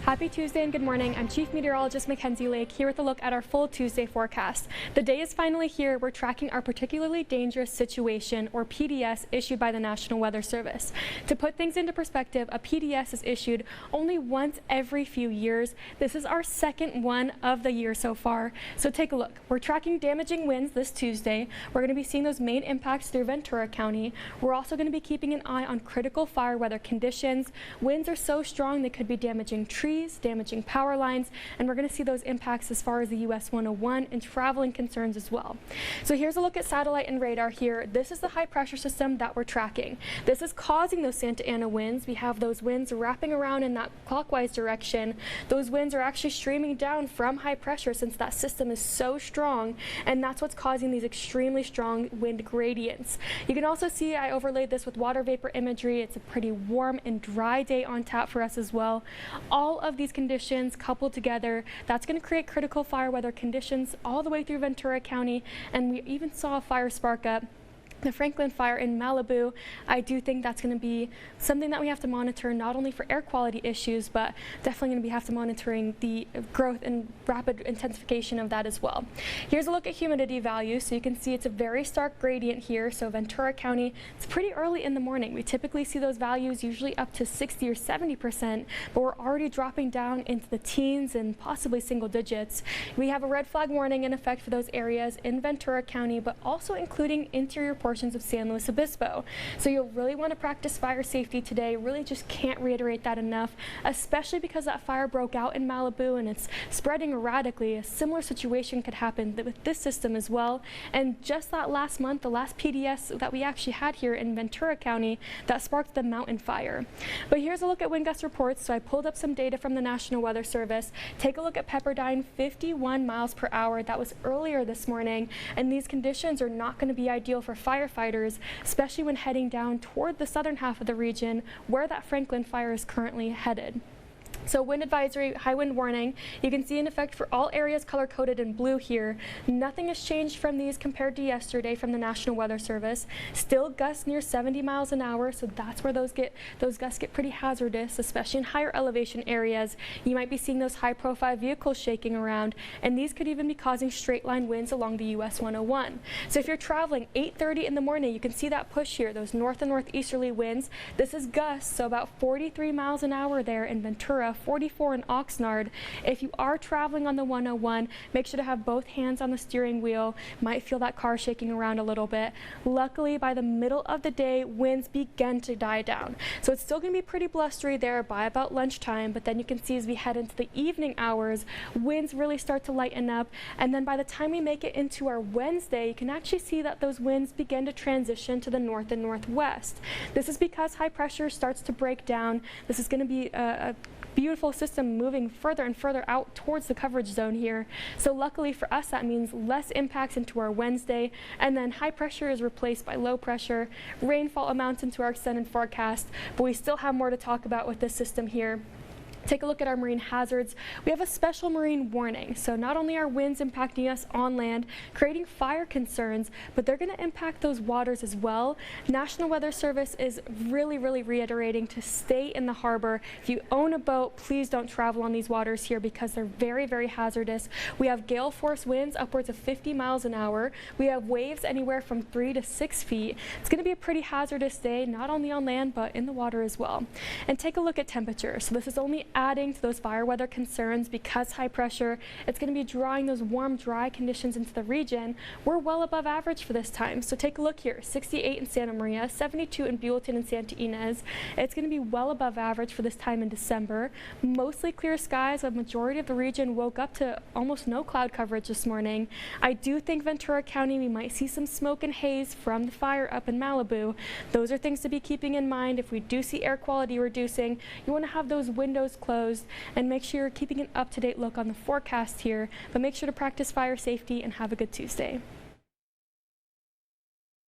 Happy Tuesday and good morning. I'm Chief Meteorologist Mackenzie Lake here with a look at our full Tuesday forecast. The day is finally here. We're tracking our particularly dangerous situation, or PDS, issued by the National Weather Service. To put things into perspective, a PDS is issued only once every few years. This is our second one of the year so far. So take a look. We're tracking damaging winds this Tuesday. We're going to be seeing those main impacts through Ventura County. We're also going to be keeping an eye on critical fire weather conditions. Winds are so strong they could be damaging trees, damaging power lines, and we're going to see those impacts as far as the US 101 and traveling concerns as well. So here's a look at satellite and radar here. This is the high pressure system that we're tracking. This is causing those Santa Ana winds. We have those winds wrapping around in that clockwise direction. Those winds are actually streaming down from high pressure since that system is so strong, and that's what's causing these extremely strong wind gradients. You can also see I overlaid this with water vapor imagery. It's a pretty warm and dry day on tap for us as well. All of these conditions coupled together, that's going to create critical fire weather conditions all the way through Ventura County, and we even saw a fire spark up. The Franklin fire in Malibu, I do think that's going to be something that we have to monitor, not only for air quality issues, but definitely going to have to monitoring the growth and rapid intensification of that as well. Here's a look at humidity values. So you can see it's a very stark gradient here. So Ventura County, it's pretty early in the morning. We typically see those values usually up to 60 or 70%, but we're already dropping down into the teens and possibly single digits. We have a red flag warning in effect for those areas in Ventura County, but also including interior portions of San Luis Obispo. So you'll really want to practice fire safety today. Really just can't reiterate that enough, especially because that fire broke out in Malibu and it's spreading erratically. A similar situation could happen with this system as well. And just that last month, the last PDS that we actually had here in Ventura County, that sparked the mountain fire. But here's a look at wind gust reports. So I pulled up some data from the National Weather Service. Take a look at Pepperdine, 51 miles per hour. That was earlier this morning, and these conditions are not going to be ideal for firefighters, especially when heading down toward the southern half of the region where that Franklin fire is currently headed. So wind advisory, high wind warning, you can see in effect for all areas color-coded in blue here. Nothing has changed from these compared to yesterday from the National Weather Service. Still gusts near 70 miles an hour, so that's where those gusts get pretty hazardous, especially in higher elevation areas. You might be seeing those high-profile vehicles shaking around, and these could even be causing straight-line winds along the US 101. So if you're traveling 8:30 in the morning, you can see that push here, those north and northeasterly winds. This is gusts, so about 43 miles an hour there in Ventura, 44 in Oxnard. If you are traveling on the 101, make sure to have both hands on the steering wheel. Might feel that car shaking around a little bit. Luckily, by the middle of the day, winds begin to die down. So it's still going to be pretty blustery there by about lunchtime, but then you can see as we head into the evening hours, winds really start to lighten up. And then by the time we make it into our Wednesday, you can actually see that those winds begin to transition to the north and northwest. This is because high pressure starts to break down. This is going to be a beautiful system moving further and further out towards the coverage zone here. So luckily for us, that means less impacts into our Wednesday, and then high pressure is replaced by low pressure. Rainfall amounts into our extended forecast, but we still have more to talk about with this system here. Take a look at our marine hazards. We have a special marine warning. So not only are winds impacting us on land, creating fire concerns, but they're going to impact those waters as well. National Weather Service is really reiterating to stay in the harbor. If you own a boat, please don't travel on these waters here because they're very hazardous. We have gale force winds upwards of 50 miles an hour. We have waves anywhere from 3 to 6 feet. It's going to be a pretty hazardous day, not only on land, but in the water as well. And take a look at temperature. So this is only adding to those fire weather concerns because high pressure, it's going to be drawing those warm, dry conditions into the region. We're well above average for this time. So take a look here, 68 in Santa Maria, 72 in Buellton and Santa Ynez. It's going to be well above average for this time in December. Mostly clear skies. A majority of the region woke up to almost no cloud coverage this morning. I do think Ventura County, we might see some smoke and haze from the fire up in Malibu. Those are things to be keeping in mind. If we do see air quality reducing, you want to have those windows closed and make sure you're keeping an up-to-date look on the forecast here, but make sure to practice fire safety and have a good Tuesday.